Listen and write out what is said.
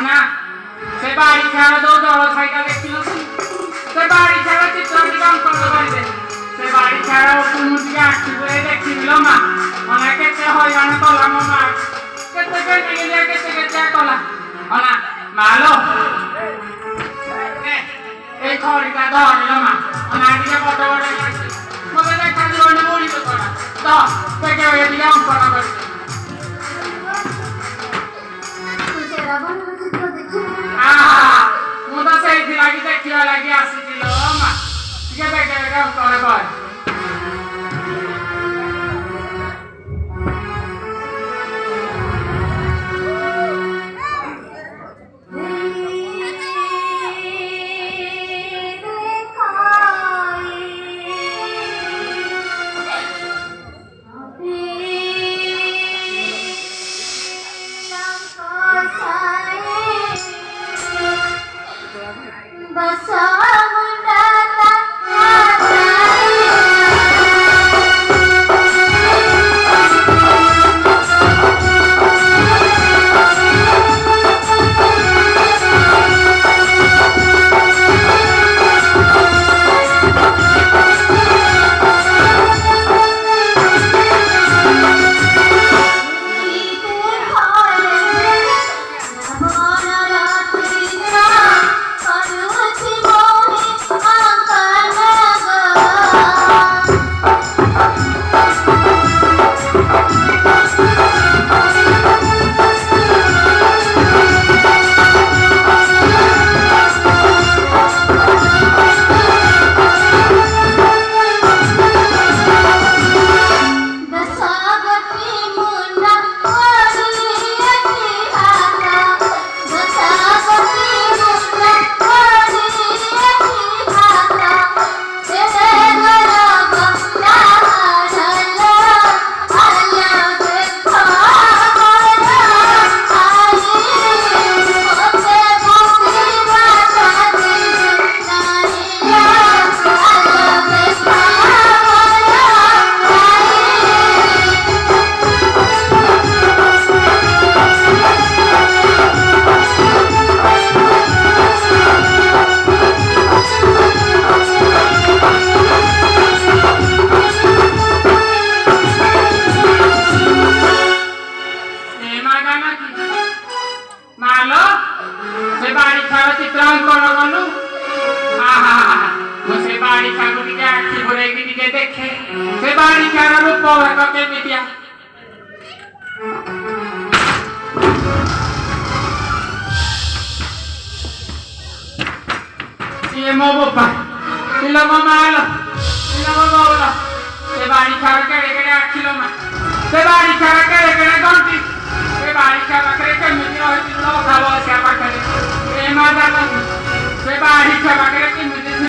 না সে বাড়ি ছাড়া তো জল ছাইটা দেখছিল সে বাড়ি ছাড়া চিত্রাঙ্কি কাম করতে পারবে সে বাড়ি ছাড়া কোনো দিকে আঁকি করে দেখছিল মা অনেক কেটে হইরান করলাম মা কেটে কেটে গেলে কেটে কেটে করলাম অনা মালো এই খড়িটা ধরল মা অনাদিকে বড় বড় মনে দেখা জীবন মরিত করা তো থেকে এদিকে অঙ্কন করছে ମୁଁ ତ ସେଇଥିଲାଗି ଦେଖିବା ଲାଗି ଆସିছিল ମା ଟିକେ ଦେଖେ ଦେଖେ କଣ କର Iya mau bapak, bila mau malam,